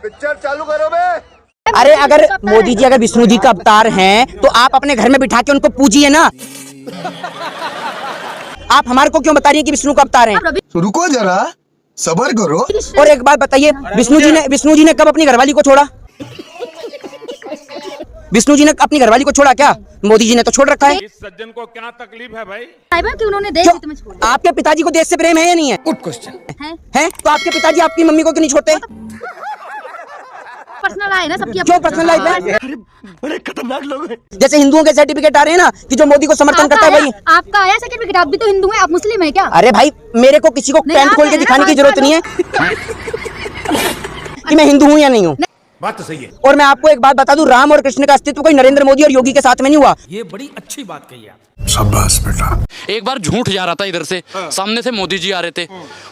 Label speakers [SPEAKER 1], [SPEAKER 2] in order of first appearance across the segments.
[SPEAKER 1] Picture चालू करो बे।
[SPEAKER 2] अरे अगर मोदी जी अगर विष्णु जी का अवतार हैं तो आप अपने घर में बिठा के उनको पूजिए ना। आप हमारे को क्यों बता रही है कि विष्णु का अवतार हैं?
[SPEAKER 1] रुको जरा, सबर करो।
[SPEAKER 2] और एक बात बताइए, विष्णु जी ने कब अपनी घरवाली को छोड़ा? विष्णु जी ने अपनी घरवाली को छोड़ा क्या? मोदी जी ने तो छोड़ रखा है।
[SPEAKER 3] इस सज्जन को क्या तकलीफ है भाई?
[SPEAKER 4] कि उन्होंने देश हित में छोड़ा।
[SPEAKER 2] आपके पिताजी को देश से प्रेम है या नहीं है?
[SPEAKER 1] गुड क्वेश्चन
[SPEAKER 2] है तो आपके पिताजी आपकी मम्मी को क्यों नहीं छोड़ते?
[SPEAKER 4] पर्सनल लाइफ है सबकी।
[SPEAKER 2] क्यों पर्सनल लाइफ है?
[SPEAKER 1] बड़े खतरनाक लोग हैं।
[SPEAKER 2] जैसे हिंदुओं के सर्टिफिकेट आ रहे हैं ना कि जो मोदी को समर्थन करता है भाई।
[SPEAKER 4] आपका आया सर्टिफिकेट? आप भी तो हिंदू हैं, आप मुस्लिम हैं क्या?
[SPEAKER 2] अरे भाई मेरे को किसी को पैंट खोल के दिखाने की जरूरत नहीं है कि मैं हिंदू हूँ या नहीं हूँ।
[SPEAKER 3] बात तो सही है।
[SPEAKER 2] और मैं आपको एक बात बता दूं, राम और कृष्ण का अस्तित्व कोई नरेंद्र मोदी और योगी के साथ में नहीं हुआ।
[SPEAKER 5] ये बड़ी अच्छी बात कही आप।
[SPEAKER 1] शाबाश बेटा।
[SPEAKER 6] एक बार झूठ जा रहा था इधर से, सामने से मोदी जी आ रहे थे,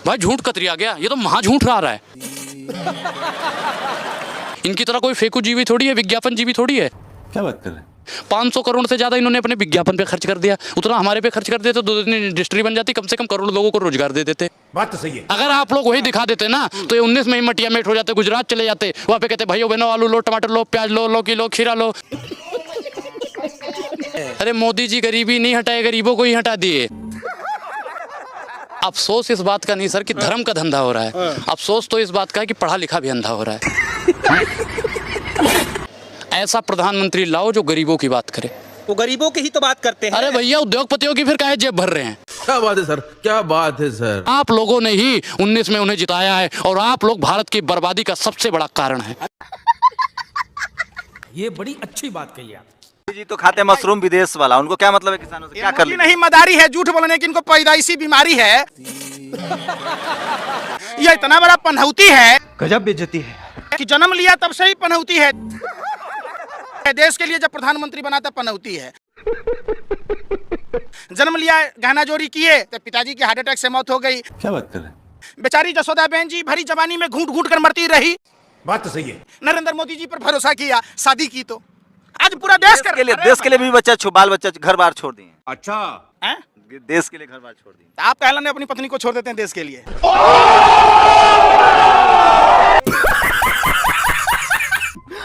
[SPEAKER 6] भाई झूठ कतरिया गया, ये तो महा झूठ रहा है। इनकी तरह कोई फेकू जीवी थोड़ी है, विज्ञापन जीवी थोड़ी है।
[SPEAKER 5] क्या बात कर रहे हैं?
[SPEAKER 6] 500 करोड़ से ज्यादा इन्होंने अपने विज्ञापन पे खर्च कर दिया, उतना हमारे पे खर्च कर देते तो 2 दिन इंडस्ट्री बन जाती, कम से कम करोड़ लोगों को रोजगार दे देते।
[SPEAKER 3] बात तो सही है।
[SPEAKER 6] अगर आप लोग वही दिखा देते ना तो ये 19 में ही मटिया मेट हो जाते, गुजरात चले जाते, वहाँ पे कहते भाइयों बहनों आलू लो, टमाटर लो, प्याज लो, लौकी लो, खीरा लो। अरे मोदी जी गरीबी नहीं हटाए, गरीबों को ही हटा दिए। अफसोस इस बात का नहीं सर कि धर्म का धंधा हो रहा है, अफसोस तो इस बात का है कि पढ़ा लिखा भी अंधा हो रहा है। ऐसा प्रधानमंत्री लाओ जो गरीबों की बात करे।
[SPEAKER 5] वो गरीबों की ही तो बात करते हैं।
[SPEAKER 6] अरे भैया उद्योगपतियों की फिर काहे जेब भर रहे हैं?
[SPEAKER 5] क्या बात है सर, क्या बात है सर।
[SPEAKER 6] आप लोगों ने ही 19 में उन्हें जिताया है और आप लोग भारत की बर्बादी का सबसे बड़ा कारण है।
[SPEAKER 5] ये बड़ी अच्छी बात कही आप।
[SPEAKER 7] जी तो खाते मशरूम विदेश वाला, उनको क्या मतलब है किसानों से? क्या कर ले?
[SPEAKER 8] नहीं मदारी है झूठ बोलने की, इनको पैदाइशी बीमारी है। ये इतना बड़ा पनौती है,
[SPEAKER 5] गजब बेइज्जती है
[SPEAKER 8] कि जन्म लिया तब से ही पनौती है। देश के लिए जब प्रधानमंत्री बना तब पनौती है। जन्म लिया, गहना जोड़ी किए तो पिताजी की हार्ट अटैक से मौत हो गई।
[SPEAKER 5] क्या बात कर रहे हैं?
[SPEAKER 8] बेचारी जसोदा बहन जी भरी जवानी में घूट घूट कर मरती रही।
[SPEAKER 3] बात तो सही है।
[SPEAKER 8] नरेंद्र मोदी जी पर भरोसा किया, शादी की तो आज पूरा देश
[SPEAKER 7] देश के लिए भी बच्चा बाल बच्चा घर बार छोड़ दिए।
[SPEAKER 3] अच्छा
[SPEAKER 8] हैं?
[SPEAKER 7] देश के लिए घर बार छोड़ दिए।
[SPEAKER 8] तो आप कहला ने अपनी पत्नी को छोड़ देते हैं देश के लिए।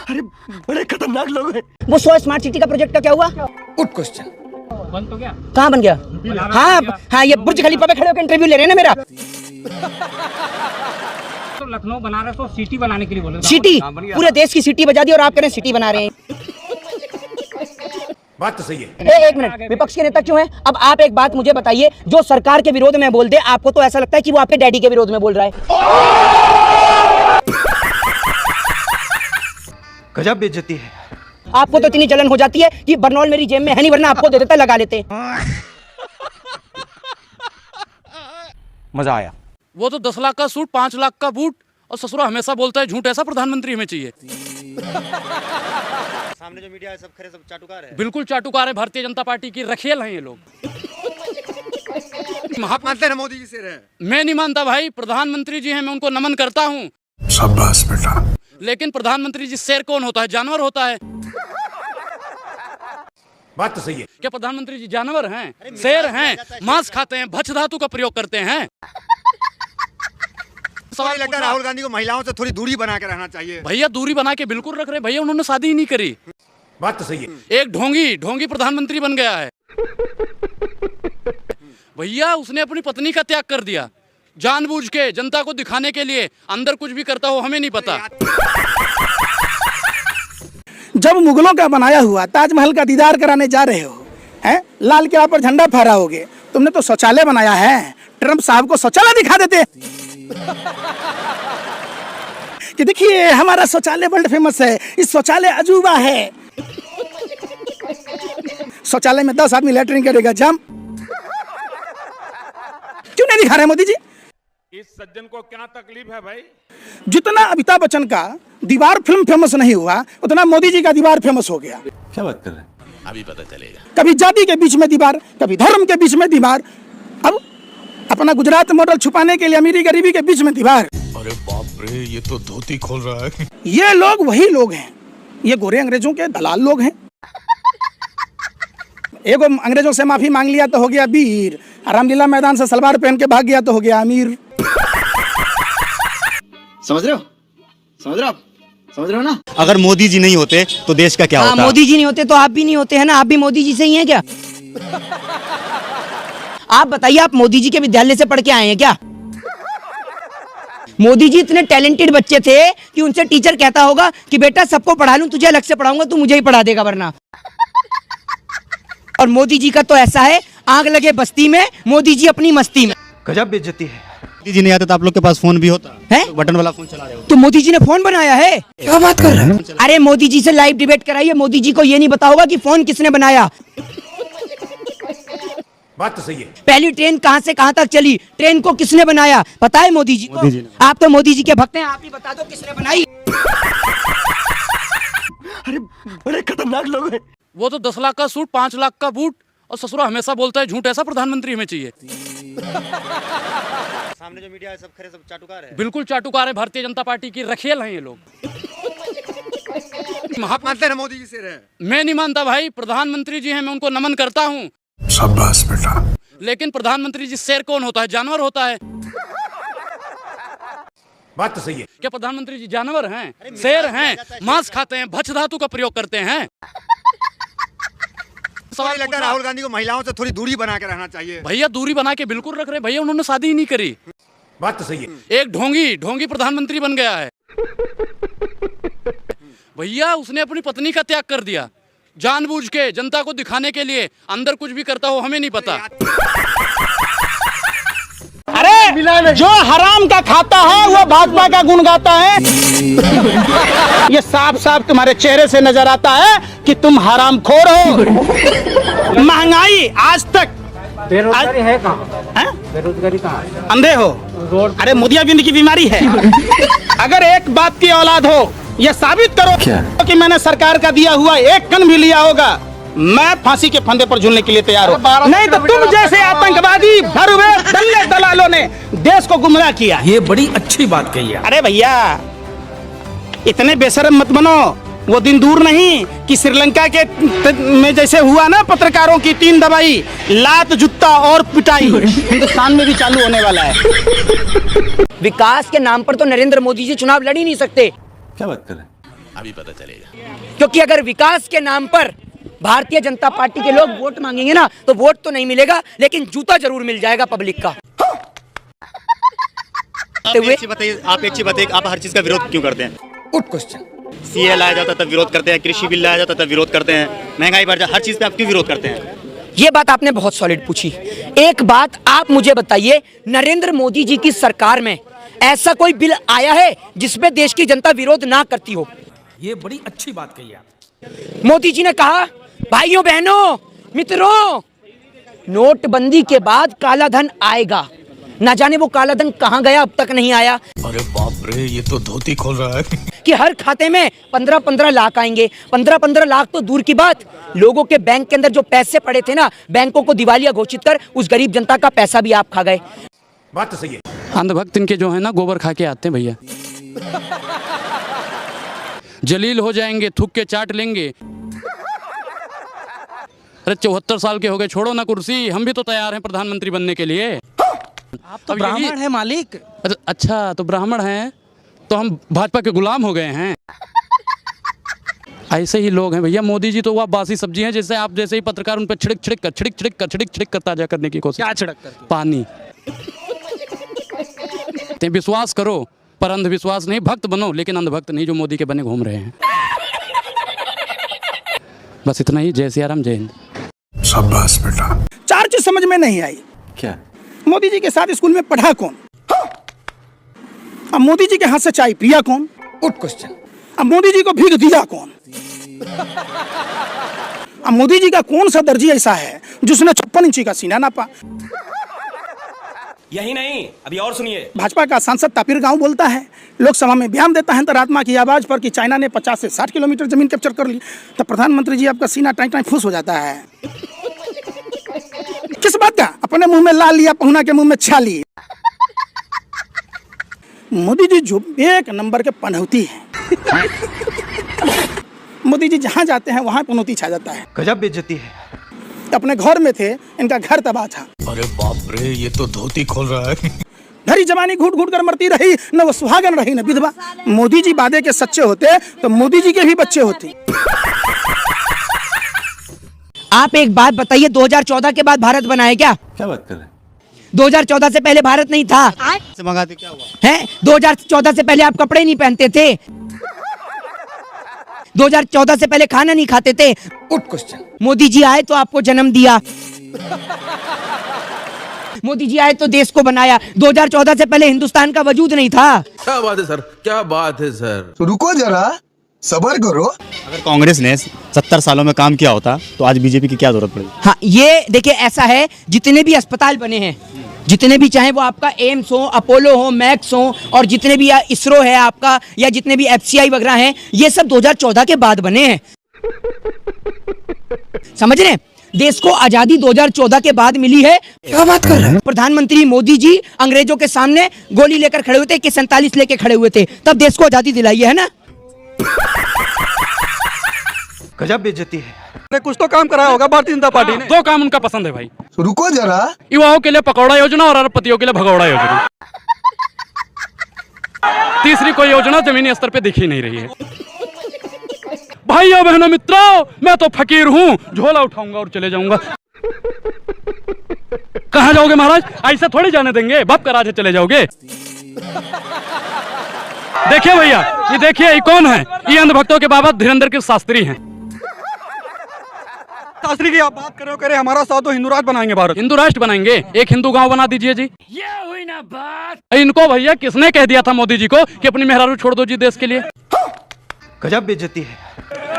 [SPEAKER 1] अरे बड़े खतरनाक लोग हैं।
[SPEAKER 2] वो 100 स्मार्ट सिटी का प्रोजेक्ट का क्या हुआ?
[SPEAKER 1] Good question.
[SPEAKER 3] बंद तो क्या?
[SPEAKER 2] कहाँ बन गया? हाँ ये बुर्ज खलीफा पे खड़े होकर इंटरव्यू ले रहे हैं ना मेरा।
[SPEAKER 9] तो लखनऊ बनारस को सिटी बनाने के लिए बोले।
[SPEAKER 2] सिटी पूरे देश की सिटी बजा दी और आप कह रहे हैं सिटी बना रहे हैं।
[SPEAKER 3] बात तो सही है।
[SPEAKER 2] एक मिनट, विपक्ष के नेता क्यों हैं? अब आप एक बात मुझे बताइए, जो सरकार के विरोध में बोल दे आपको तो ऐसा लगता है कि वो आपके डैडी के विरोध में बोल रहा है।
[SPEAKER 5] गजब बेइज्जती है।
[SPEAKER 2] आपको तो इतनी जलन हो जाती है कि बर्नौल मेरी जेब में है नहीं, वरना आपको दे देता, लगा लेते।
[SPEAKER 5] मजा आया।
[SPEAKER 6] वो तो 10 लाख का सूट, 5 लाख का बूट, और ससुरा हमेशा बोलता है झूठ। ऐसा प्रधानमंत्री हमें चाहिए।
[SPEAKER 7] सामने जो मीडिया है सब खरे, सब चाटुकार है।
[SPEAKER 6] बिल्कुल चाटुकार है, भारतीय जनता पार्टी की रखेल हैं ये लोग।
[SPEAKER 8] मानते हैं मोदी जी से रहे।
[SPEAKER 6] मैं नहीं मानता भाई, प्रधानमंत्री जी हैं, मैं उनको नमन करता हूँ।
[SPEAKER 1] शाबाश बेटा।
[SPEAKER 6] लेकिन प्रधानमंत्री जी शेर कौन होता है? जानवर होता है।
[SPEAKER 3] बात तो सही है।
[SPEAKER 6] क्या प्रधानमंत्री जी जानवर हैं? शेर हैं, मांस खाते हैं, भक्ष धातु का प्रयोग करते हैं।
[SPEAKER 8] सवाल लगता है राहुल गांधी को महिलाओं से थोड़ी दूरी बना के रहना चाहिए।
[SPEAKER 6] भैया दूरी बना के बिल्कुल रख रहे भैया, उन्होंने शादी ही नहीं करी।
[SPEAKER 3] बात तो सही है।
[SPEAKER 6] एक ढोंगी प्रधानमंत्री बन गया है भैया। उसने अपनी पत्नी का त्याग कर दिया जानबूझ के, जनता को दिखाने के लिए। अंदर कुछ भी करता हो हमें नहीं पता।
[SPEAKER 8] जब मुगलों का बनाया हुआ ताजमहल का दीदार कराने जा रहे हो, हैं? लाल किला पर झंडा फहराओगे, तुमने तो शौचालय बनाया है। ट्रम्प साहब को शौचालय दिखा देते कि देखिए हमारा शौचालय वर्ल्ड फेमस है, इस शौचालय अजूबा है। शौचालय में 10 आदमी लैट्रिन करेगा, जम। क्यों नहीं दिखा रहे मोदी जी?
[SPEAKER 3] इस सज्जन को क्या तकलीफ है भाई?
[SPEAKER 8] जितना अमिताभ बच्चन का दीवार फिल्म फेमस नहीं हुआ, उतना मोदी जी का दीवार फेमस हो गया।
[SPEAKER 5] क्या बात कर रहे हैं?
[SPEAKER 3] अभी पता चलेगा।
[SPEAKER 8] कभी जाति के बीच में दीवार, कभी धर्म के बीच में दीवार, अब अपना गुजरात मॉडल छुपाने के लिए अमीरी गरीबी के बीच में दीवार।
[SPEAKER 1] अरे बाप रे, ये तो धोती खोल रहा है।
[SPEAKER 8] ये लोग वही लोग हैं, ये गोरे अंग्रेजों के दलाल लोग हैं। एगो अंग्रेजों से माफी मांग लिया तो हो गया वीर, रामलीला मैदान से सलवार पहन के भाग गया तो हो गया अमीर।
[SPEAKER 7] समझ रहे हो? समझ रहे हो आप?
[SPEAKER 1] समझ रहे हो ना?
[SPEAKER 5] अगर मोदी जी नहीं होते तो देश का क्या
[SPEAKER 2] हाँ,
[SPEAKER 5] होता?
[SPEAKER 2] मोदी जी नहीं होते तो आप भी नहीं होते हैं ना, आप भी मोदी जी से ही हैं क्या? आप बताइए, आप मोदी जी के विद्यालय से पढ़ के आए हैं क्या? मोदी जी इतने टैलेंटेड बच्चे थे कि उनसे टीचर कहता होगा कि बेटा सबको पढ़ा लूं, तुझे अलग से पढ़ाऊंगा, तू मुझे ही पढ़ा देगा वरना। और मोदी जी का तो ऐसा है, आग लगे बस्ती में, मोदी जी अपनी मस्ती में।
[SPEAKER 5] गजब बेइज्जती है। मोदी जी नहीं आते तो आप लोग के पास फोन भी होता
[SPEAKER 2] है?
[SPEAKER 5] बटन वाला फोन चला रहे हो
[SPEAKER 2] तो मोदी जी ने फोन बनाया है? क्या बात कर रहे हैं? अरे मोदी जी से लाइव डिबेट कराइए, मोदी जी को ये नहीं पता होगा कि फोन किसने बनाया।
[SPEAKER 3] बात तो सही है।
[SPEAKER 2] पहली ट्रेन कहां से कहां तक चली, ट्रेन को किसने बनाया, पता है मोदी जी को? आप तो मोदी जी के भक्त हैं, आप ही बता दो किसने बनाई।
[SPEAKER 1] अरे बड़े खतरनाक लोग हैं।
[SPEAKER 6] वो तो 10 लाख का सूट, 5 लाख का बूट, और ससुरा हमेशा बोलता है झूठ। ऐसा प्रधानमंत्री हमें चाहिए।
[SPEAKER 7] सामने जो मीडिया है सब खरे सब चाटुकार है।
[SPEAKER 6] बिल्कुल चाटुकार है, भारतीय जनता पार्टी की रखेल हैं ये लोग।
[SPEAKER 3] मानते हैं मोदी जी से रहे।
[SPEAKER 6] मैं नहीं मानता भाई, प्रधानमंत्री जी हैं, मैं उनको नमन करता हूँ।
[SPEAKER 3] शाबाश बेटा।
[SPEAKER 6] लेकिन प्रधानमंत्री जी शेर कौन होता है? जानवर होता है।
[SPEAKER 3] बात तो सही है।
[SPEAKER 6] क्या प्रधानमंत्री जी जानवर हैं? शेर हैं, मांस खाते हैं, भक्ष धातु का प्रयोग करते हैं।
[SPEAKER 3] सवाल लगता है राहुल गांधी को महिलाओं से थोड़ी दूरी बना के रहना चाहिए।
[SPEAKER 6] भैया दूरी बना के बिल्कुल रख रहे भैया, उन्होंने शादी ही नहीं करी।
[SPEAKER 3] बात तो सही है।
[SPEAKER 6] एक ढोंगी प्रधानमंत्री बन गया है भैया। उसने अपनी पत्नी का त्याग कर दिया जानबूझ के, जनता को दिखाने के लिए। अंदर कुछ भी करता हो हमें नहीं पता।
[SPEAKER 8] अरे जो हराम का खाता है वो भाजपा का गुण गाता है। ये साफ साफ तुम्हारे चेहरे से नजर आता है कि तुम हरामखोर हो। महंगाई आज तक
[SPEAKER 9] बेरोजगारी है कहाँ? बेरोजगारी कहाँ है?
[SPEAKER 8] अंधे हो। अरे मोतियाबिंद की बीमारी है। अगर एक बाप की औलाद हो, ये साबित करो कि मैंने सरकार का दिया हुआ एक कन भी लिया होगा, मैं फांसी के फंदे पर झूलने के लिए तैयार हूँ। नहीं तो तुम जैसे आतंकवादी भरुए दल्ले दलालों ने देश को गुमराह किया।
[SPEAKER 1] ये बड़ी अच्छी बात कही है।
[SPEAKER 8] अरे भैया इतने बेशरम मत बनो। वो दिन दूर नहीं कि श्रीलंका के में जैसे हुआ ना, पत्रकारों की 3 दवाई, लात, जूता और पिटाई, हिंदुस्तान में भी चालू होने वाला है।
[SPEAKER 2] विकास के नाम पर तो नरेंद्र मोदी जी चुनाव लड़ ही नहीं सकते।
[SPEAKER 5] क्या बात कर रहे हैं?
[SPEAKER 3] अभी पता चलेगा।
[SPEAKER 2] क्योंकि अगर विकास के नाम पर भारतीय जनता पार्टी के लोग वोट मांगेंगे ना, तो वोट तो नहीं मिलेगा, लेकिन जूता जरूर मिल जाएगा पब्लिक का।
[SPEAKER 7] आप एक चीज बताइए, आप हर चीज का विरोध क्यों करते हैं?
[SPEAKER 2] Good question.
[SPEAKER 7] सीए लाया जाता तब विरोध करते हैं, कृषि बिल लाया जाता तब विरोध करते हैं, महंगाई बढ़ जाए, हर चीज पे आप क्यों विरोध करते हैं?
[SPEAKER 2] ये बात आपने बहुत सॉलिड पूछी। एक बात आप मुझे बताइए, नरेंद्र मोदी जी की सरकार में ऐसा कोई बिल आया है जिसमें देश की जनता विरोध ना करती हो?
[SPEAKER 1] ये बड़ी अच्छी बात कही है।
[SPEAKER 2] मोदी जी ने कहा, भाइयों बहनों मित्रों, नोटबंदी के बाद काला धन आएगा। ना जाने वो काला धन कहां गया, अब तक नहीं आया।
[SPEAKER 3] अरे बाप रे, ये तो धोती खोल रहा है।
[SPEAKER 2] कि हर खाते में 15-15 लाख आएंगे। 15-15 लाख तो दूर की बात, लोगों के बैंक के अंदर जो पैसे पड़े थे ना, बैंकों को दिवालिया घोषित कर उस गरीब जनता का पैसा भी आप खा गए।
[SPEAKER 3] बात तो सही है।
[SPEAKER 6] अंधभक्त इनके जो है ना, गोबर खा के आते हैं भैया। जलील हो जाएंगे, थूक के चाट लेंगे। अरे 74 साल के हो गए, छोड़ो ना कुर्सी, हम भी तो तैयार हैं प्रधानमंत्री बनने के लिए।
[SPEAKER 1] आप तो ब्राह्मण है मालिक।
[SPEAKER 6] अच्छा, तो ब्राह्मण हैं तो हम भाजपा के गुलाम हो गए हैं। ऐसे ही लोग हैं भैया। मोदी जी तो वह बासी सब्जी हैं, जैसे आप जैसे ही पत्रकार उन पर छिड़क कर ताजा करने की कोशिश।
[SPEAKER 1] क्या छिड़क कर?
[SPEAKER 6] पानी। ते विश्वास करो पर अंधविश्वास नहीं, भक्त बनो लेकिन अंधभक्त नहीं, जो मोदी के बने घूम रहे हैं। बस इतना ही। जय सिया राम, जय हिंद।
[SPEAKER 3] शाबाश बेटा।
[SPEAKER 8] 4 चीज समझ में नहीं आई।
[SPEAKER 5] क्या?
[SPEAKER 8] मोदी जी के साथ स्कूल में पढ़ा कौन? अब मोदी जी के हाथ से चाय पिया कौन?
[SPEAKER 2] Good question.
[SPEAKER 8] अब मोदी जी को भीख दिया कौन? अब मोदी जी का कौन सा दर्जी ऐसा है जिसने 56 इंची का सीना नापा?
[SPEAKER 1] यही नहीं, अभी और सुनिए।
[SPEAKER 8] भाजपा का सांसद तापिर गांव बोलता है, लोकसभा में बयान देता है अंतरात्मा की आवाज पर कि चाइना ने 50 से 60 किलोमीटर जमीन कैप्चर कर ली। तो प्रधानमंत्री जी आपका सीना टाई टाई फूस हो जाता है। किस बात का? अपने मुंह में ला लिया, पहुना के मुंह में छा ली। मोदी जी जो एक नंबर के पनौती है। मोदी जी जहां जाते हैं वहां पनौती छा जाता है।
[SPEAKER 5] गजब बेइज्जती है।
[SPEAKER 8] अपने घर में थे, इनका घर तबाह था।
[SPEAKER 3] अरे बाप रे, ये तो धोती खोल रहा है।
[SPEAKER 8] धरी जवानी घूट घूट कर मरती रही, न वो सुहागन रही न विधवा। मोदी जी वादे के सच्चे होते तो मोदी जी के भी बच्चे होते।
[SPEAKER 2] आप एक बात बताइए, 2014 के बाद भारत बना है क्या?
[SPEAKER 5] क्या बात कर रहे हैं?
[SPEAKER 2] 2014 से पहले भारत नहीं था
[SPEAKER 5] से मंगाते क्या हुआ?
[SPEAKER 2] है? 2014 से पहले आप कपड़े नहीं पहनते थे, 2014 से पहले खाना नहीं खाते थे। Good question. मोदी जी आए तो आपको जन्म दिया, मोदी जी आए तो देश को बनाया। 2014 से पहले हिंदुस्तान का वजूद नहीं था।
[SPEAKER 3] क्या बात है सर, क्या बात है सर।
[SPEAKER 1] रुको जरा, सबर करो।
[SPEAKER 5] अगर कांग्रेस ने 70 सालों में काम किया होता तो आज बीजेपी की क्या जरूरत पड़ी?
[SPEAKER 2] हाँ, ये देखिए ऐसा है, जितने भी अस्पताल बने हैं, जितने भी चाहे वो आपका एम्स हो, अपोलो हो, मैक्स हो, और जितने भी इसरो है आपका, या जितने भी FCI वगैरह हैं, ये सब 2014 के बाद बने हैं। समझ रहे हैं? देश को आजादी 2014 के बाद मिली है। क्या बात कर रहे हैं? प्रधानमंत्री मोदी जी अंग्रेजों के सामने गोली लेकर खड़े हुए थे, AK-47 लेके खड़े हुए थे, तब देश को आजादी दिलाई है ना।
[SPEAKER 1] गजब बेइज्जती है।
[SPEAKER 9] कुछ तो काम कराया होगा भारतीय जनता पार्टी ने।
[SPEAKER 6] दो काम उनका पसंद है भाई,
[SPEAKER 1] रुको जरा,
[SPEAKER 6] युवाओं के लिए पकौड़ा योजना और अरबपतियों के लिए भगौड़ा योजना। तीसरी कोई योजना जमीनी स्तर पे दिख ही नहीं रही है। भाइयों बहनों मित्रों, मैं तो फकीर हूँ, झोला उठाऊंगा और चले जाऊंगा। कहाँ जाओगे महाराज? ऐसा थोड़ी जाने देंगे, बाप का राज है, चले जाओगे। देखिए भैया, ये देखिए, ये कौन है? ये अंधभक्तों के बाबा धीरेन्द्र के शास्त्री हैं।
[SPEAKER 9] शास्त्री की आप बात करो, करे हमारा साथ तो हिंदू राष्ट्र बनाएंगे, भारत
[SPEAKER 6] हिंदू राष्ट्र बनाएंगे, एक हिंदू गांव बना दीजिए जी। ये हुई ना बात। इनको भैया किसने कह दिया था मोदी जी को कि अपनी मेहरारू छोड़ दो जी देश के लिए?
[SPEAKER 1] गजब बेइज्जती है।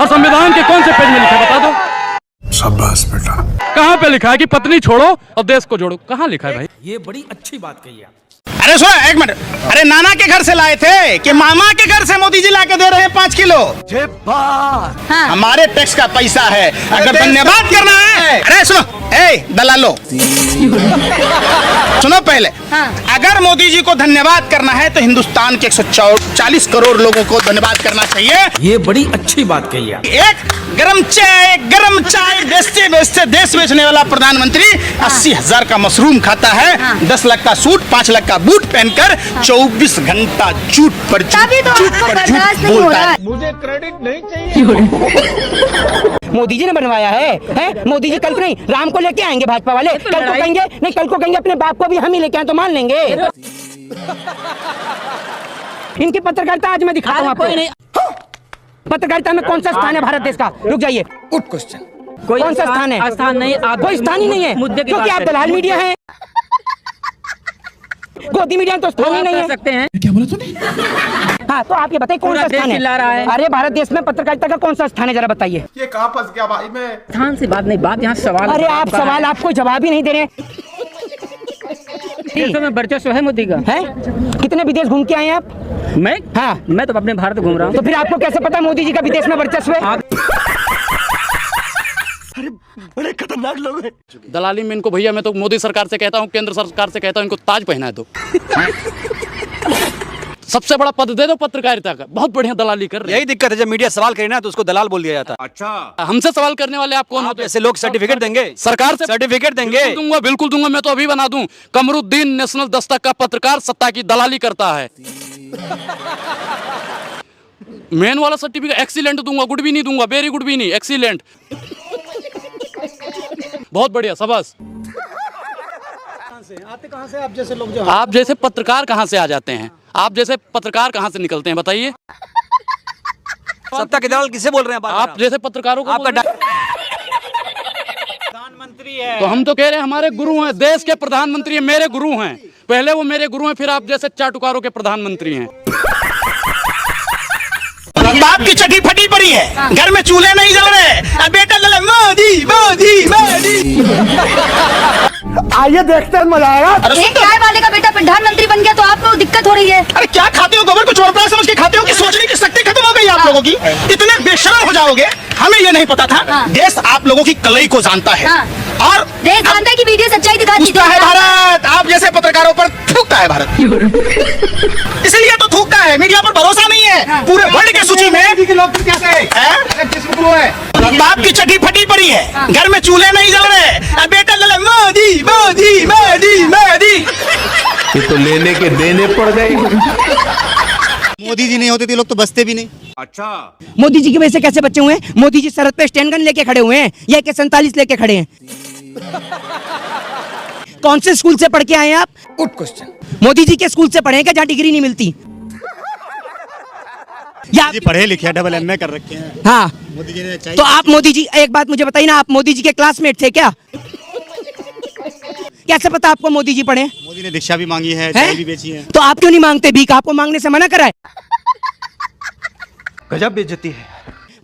[SPEAKER 6] और संविधान के कौन से पेज में लिखा है बता दो?
[SPEAKER 3] शाबाश बेटा।
[SPEAKER 6] कहाँ पे लिखा है कि पत्नी छोड़ो और देश को जोड़ो? कहाँ लिखा है भाई?
[SPEAKER 9] ये बड़ी अच्छी बात कही है।
[SPEAKER 8] अरे सुनो एक मिनट, अरे नाना के घर से लाए थे कि मामा के घर से मोदी जी लाके दे रहे हैं 5 किलो?
[SPEAKER 4] हाँ।
[SPEAKER 8] हमारे टैक्स का पैसा है, अगर धन्यवाद करना है। अरे सुनो, ए दलालो, सुनो पहले,
[SPEAKER 4] हाँ।
[SPEAKER 8] अगर मोदी जी को धन्यवाद करना है तो हिंदुस्तान के 140 करोड़ लोगों को धन्यवाद करना चाहिए।
[SPEAKER 9] ये बड़ी अच्छी बात कही है।
[SPEAKER 8] एक गरम चाय बेचते बेचते देश बेचने वाला प्रधानमंत्री 80,000 का मशरूम खाता है, 10 लाख का सूट, 5 लाख का बूट पहनकर 24 घंटा झूठ पर
[SPEAKER 4] तभी तो
[SPEAKER 8] झूठ
[SPEAKER 4] आपको
[SPEAKER 8] पर
[SPEAKER 4] बर्दाश्त
[SPEAKER 8] झूठ
[SPEAKER 4] नहीं हो
[SPEAKER 8] बोलता
[SPEAKER 4] रहा
[SPEAKER 8] है।
[SPEAKER 4] है।
[SPEAKER 9] मुझे क्रेडिट नहीं चाहिए।
[SPEAKER 2] मोदी जी ने बनवाया है? मोदी जी कल को नहीं, राम को लेके आएंगे भाजपा वाले, कल को कहेंगे नहीं, कल को कहेंगे अपने बाप को भी हम ही लेके आए तो मान लेंगे। इनकी पत्रकारिता आज मैं दिखाता हूँ आपको। पत्रकारिता में कौन सा स्थान है भारत देश का? रुक जाइए।
[SPEAKER 9] Good question.
[SPEAKER 2] कौन सा स्थान है?
[SPEAKER 9] स्थान नहीं,
[SPEAKER 2] कोई स्थान ही नहीं है, क्योंकि आप दलाल मीडिया हैं। गोदी मीडिया तो स्थान ही नहीं है।
[SPEAKER 9] सकते हैं।
[SPEAKER 3] क्या बोला तूने?
[SPEAKER 2] हाँ, तो आप ये बताइए कौन सा स्थान है? अरे भारत देश में पत्रकारिता का कौन सा स्थान है, जरा बताइए।
[SPEAKER 3] ये कहाँ फंस गया भाई मैं?
[SPEAKER 9] स्थान से बात नहीं, बात यहाँ सवाल।
[SPEAKER 2] अरे आप सवाल, आपको जवाब ही नहीं दे रहे हैं।
[SPEAKER 9] देशों में वर्चस्व है मोदी का।
[SPEAKER 2] है? कितने विदेश घूम के आए हैं आप?
[SPEAKER 9] मैं?
[SPEAKER 2] हाँ,
[SPEAKER 9] मैं तो अपने भारत घूम रहा हूँ।
[SPEAKER 2] तो फिर आपको कैसे पता मोदी जी का विदेश में वर्चस्व है?
[SPEAKER 1] अरे बड़े खतरनाक लोग हैं।
[SPEAKER 6] दलाली में इनको भैया, मैं तो मोदी सरकार से कहता हूँ, केंद्र सरकार से कहता हूँ, इनको ताज पहना दो। सबसे बड़ा पद दे दो पत्रकारिता का, बहुत बढ़िया दलाली कर रहे हैं।
[SPEAKER 5] यही दिक्कत है, जब मीडिया सवाल करे ना तो उसको दलाल बोल दिया जाता है।
[SPEAKER 3] अच्छा,
[SPEAKER 6] हमसे सवाल करने वाले आप कौन होते हैं?
[SPEAKER 5] ऐसे लोग सर्टिफिकेट देंगे,
[SPEAKER 6] सरकार से
[SPEAKER 5] सर्टिफिकेट देंगे।
[SPEAKER 6] बिल्कुल दूंगा, बिल्कुल दूंगा, मैं तो अभी बना दूं। कमरुद्दीन नेशनल दस्तक का पत्रकार सत्ता की दलाली करता है। मेन वाला सर्टिफिकेट एक्सीलेंट दूंगा, गुड भी नहीं दूंगा, वेरी गुड भी नहीं, एक्सीलेंट। बहुत बढ़िया, शाबाश।
[SPEAKER 8] आते कहाँ से आप जैसे लोग? जो
[SPEAKER 6] आप जैसे पत्रकार कहाँ से आ जाते हैं? आप जैसे पत्रकार कहाँ से निकलते हैं बताइए?
[SPEAKER 5] सत्ता के दलाल किसे बोल रहे हैं?
[SPEAKER 6] आप जैसे पत्रकारों को
[SPEAKER 5] आपका
[SPEAKER 8] प्रधानमंत्री है।
[SPEAKER 6] तो हम तो कह रहे हैं हमारे गुरु हैं, देश के प्रधानमंत्री हैं, मेरे गुरु हैं। पहले वो मेरे गुरु हैं, फिर आप जैसे चाटुकारों के प्रधानमंत्री हैं।
[SPEAKER 8] बाप की चटी फटी पड़ी है, घर में चूल्हे नहीं जल रहे, अब बेटा जले मोदी मोदी मोदी।
[SPEAKER 1] आइए देखते हैं मजा आएगा।
[SPEAKER 4] एक चाय वाले का बेटा प्रधानमंत्री बन गया तो आपको दिक्कत हो रही है।
[SPEAKER 8] अरे क्या खाते हो? गोबर को चोरपड़ा समझ के खाते हो कि सोचने की शक्ति खत्म हो गई आप लोगों की? इतने बेशरम हो जाओगे, हमें ये नहीं पता था। देश आप लोगों की कलई को जानता है और
[SPEAKER 4] देश जानता है कि वीडियो सच्चाई दिखाती
[SPEAKER 8] पूछता है भारत। आप जैसे पत्रकारों पर थूकता है भारत, इसलिए तो थूकता है। मीडिया पर भरोसा नहीं है। पूरे वर्ल्ड की सूची में बाप की चटी फटी पड़ी है, घर में चूल्हे नहीं जल रहे, अब बेटा जले मोदी मोदी मोदी मोदी।
[SPEAKER 3] ये तो लेने के देने पड़ गए।
[SPEAKER 7] मोदी जी नहीं होते तो ये लोग तो बचते भी नहीं।
[SPEAKER 2] मोदी जी की वजह से कैसे बचे हुए हैं? मोदी जी सरहद पे स्टैंड गन लेके खड़े हुए हैं या AK-47 लेके खड़े हैं? कौन से स्कूल से पढ़ के आए हैं आप? Good question. मोदी जी के स्कूल से पढ़े हैं क्या जहाँ डिग्री नहीं मिलती? या
[SPEAKER 5] जी पढ़े लिखे डबल MA कर रखे हैं।
[SPEAKER 2] हाँ,
[SPEAKER 5] मोदी जी ने चाहिए।
[SPEAKER 2] तो आप मोदी जी, एक बात मुझे बताइए ना, आप मोदी जी के क्लासमेट थे क्या? कैसे पता आपको मोदी जी पढ़े?
[SPEAKER 5] मोदी ने दीक्षा भी मांगी है, चाय भी बेची है।
[SPEAKER 2] तो आप क्यों नहीं मांगते भीख? आपको मांगने से मना करा है?
[SPEAKER 1] गजब बेइज्जती है।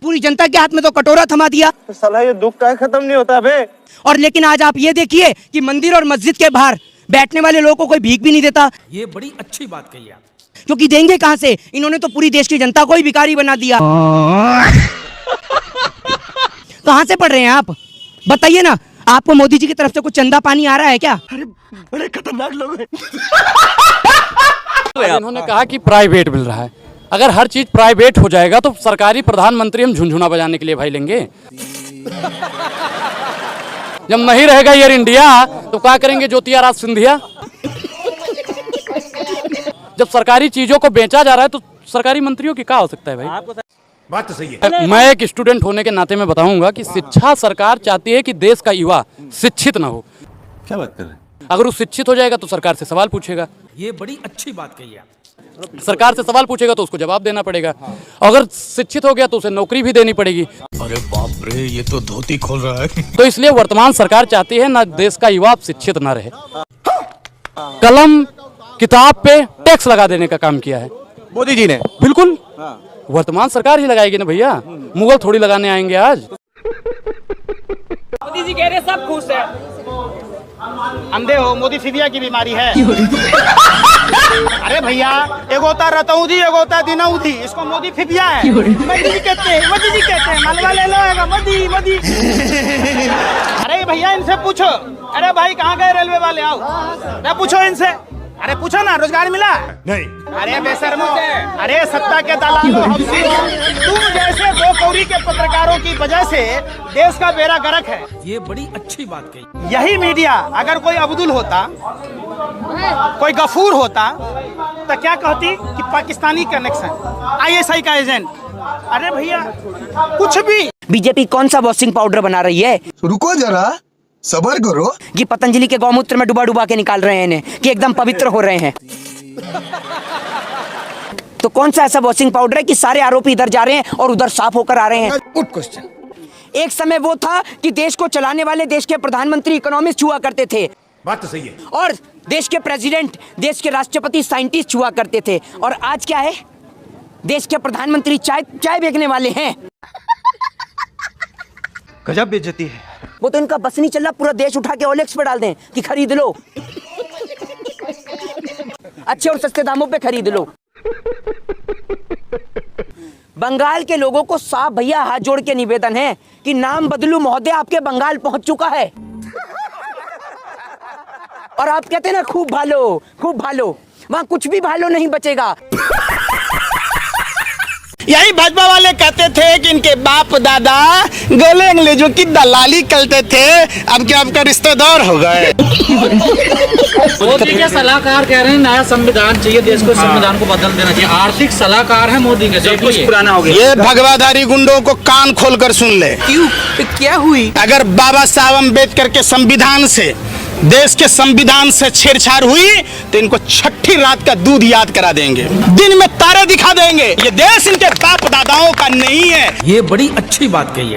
[SPEAKER 2] पूरी जनता के हाथ में तो कटोरा थमा दिया।
[SPEAKER 1] साला ये दुख का खत्म नहीं होता बे।
[SPEAKER 2] और लेकिन आज आप ये देखिए कि मंदिर और मस्जिद के बाहर बैठने वाले लोगों को कोई भीख भी नहीं देता।
[SPEAKER 9] ये बड़ी अच्छी बात कही आप।
[SPEAKER 2] क्योंकि देंगे कहां से? इन्होंने तो पूरी देश की जनता को ही भिखारी बना दिया। कहां से पढ़ रहे हैं आप? बताइए ना, आपको मोदी जी की तरफ से कुछ चंदा पानी आ रहा है क्या?
[SPEAKER 1] अरे बड़े खतरनाक लोग हैं।
[SPEAKER 6] इन्होंने कहा कि प्राइवेट मिल रहा है। अगर हर चीज प्राइवेट हो जाएगा तो सरकारी प्रधानमंत्री हम झुनझुना बजाने के लिए भाई लेंगे। जब नहीं रहेगा एयर इंडिया तो क्या करेंगे ज्योतिरादित्य सिंधिया? जब सरकारी चीजों को बेचा जा रहा है तो सरकारी मंत्रियों की क्या हो सकता है भाई?
[SPEAKER 3] बात तो सही है।
[SPEAKER 6] मैं एक स्टूडेंट होने के नाते में बताऊंगा कि शिक्षा सरकार चाहती है कि देश का युवा शिक्षित ना हो।
[SPEAKER 3] क्या बात कर रहे हैं?
[SPEAKER 6] अगर वो शिक्षित हो जाएगा तो सरकार से सवाल पूछेगा।
[SPEAKER 9] ये बड़ी अच्छी बात कही आप।
[SPEAKER 6] सरकार से सवाल पूछेगा तो उसको जवाब देना पड़ेगा। अगर शिक्षित हो गया तो उसे नौकरी भी देनी पड़ेगी।
[SPEAKER 3] अरे बाप रे, ये तो धोती खोल रहा है।
[SPEAKER 6] तो इसलिए वर्तमान सरकार चाहती है ना देश का युवा शिक्षित ना रहे। कलम किताब पे टैक्स लगा देने का काम किया है
[SPEAKER 1] मोदी जी ने।
[SPEAKER 6] बिल्कुल, वर्तमान सरकार ही लगाएगी ना भैया, मुगल थोड़ी लगाने आएंगे आज।
[SPEAKER 8] मोदी जी कह रहे सब खुश है। अंधे हो, मोदी फिबिया की बीमारी है। अरे भैया, एक होता रतौधी, एक होता दिनौधी, इसको मोदी फिबिया है। मोदी जी कहते हैं, मोदी जी कहते हैं, मलवा ले लो, मोदी मोदी। अरे भैया इनसे पूछो। अरे भाई कहाँ गए रेलवे वाले? आओ, अरे पूछो इनसे। अरे पूछो ना, रोजगार मिला?
[SPEAKER 3] नहीं।
[SPEAKER 8] अरे बेशर्मो, अरे सत्ता के दलालों, तुम जैसे दो कौड़ी के पत्रकारों की वजह से देश का बेड़ा गर्क है।
[SPEAKER 9] ये बड़ी अच्छी बात कही।
[SPEAKER 8] यही मीडिया अगर कोई अब्दुल होता, कोई गफूर होता, तो क्या कहती कि पाकिस्तानी कनेक्शन, ISI का एजेंट। अरे भैया कुछ भी।
[SPEAKER 2] बीजेपी कौन सा वॉशिंग पाउडर बना रही है?
[SPEAKER 1] रुको जरा, सबर करो।
[SPEAKER 2] ये पतंजलि के गौमूत्र में डुबा के निकाल रहे हैं इन्हें कि एकदम पवित्र हो रहे हैं। तो कौन सा ऐसा वॉशिंग पाउडर है कि सारे आरोपी इधर जा रहे हैं और उधर साफ होकर आ रहे हैं?
[SPEAKER 1] Good question.
[SPEAKER 2] एक समय वो था कि देश को चलाने वाले देश के प्रधानमंत्री इकोनॉमिस्ट हुआ करते थे।
[SPEAKER 3] बात तो सही है।
[SPEAKER 2] और देश के प्रेसिडेंट, देश के राष्ट्रपति साइंटिस्ट हुआ करते थे। और आज क्या है? देश के प्रधानमंत्री चाय बेचने वाले हैं।
[SPEAKER 1] गजब बेइज्जती है।
[SPEAKER 2] वो तो इनका बस नहीं चल रहा, पूरा देश उठा के OLX पे डाल दें कि खरीद लो, अच्छे और सस्ते दामों पे खरीद लो। बंगाल के लोगों को साफ भैया हाथ जोड़ के निवेदन है कि नाम बदलू महोदय, आपके बंगाल पहुंच चुका है। और आप कहते हैं ना खूब भालो, खूब भालो, वहां कुछ भी भालो नहीं बचेगा।
[SPEAKER 8] यही भाजपा वाले कहते थे कि इनके बाप दादा गोले अंग्रेजों की दलाली करते थे, अब क्या आपका रिश्तेदार हो गए।
[SPEAKER 9] मोदी के सलाहकार कह रहे हैं नया संविधान चाहिए, देश को संविधान को बदल देना चाहिए। आर्थिक सलाहकार है मोदी के, सब कुछ पुराना हो गया।
[SPEAKER 8] ये भगवाधारी गुंडों को कान खोलकर सुन ले।
[SPEAKER 2] क्यों? क्या हुई?
[SPEAKER 8] अगर बाबा साहब अम्बेडकर के संविधान से, देश के संविधान से छेड़छाड़ हुई तो इनको छठी रात का दूध याद करा देंगे, दिन में तारे दिखा देंगे। ये देश इनके बाप दादाओं का नहीं है।
[SPEAKER 9] ये बड़ी अच्छी बात कही है।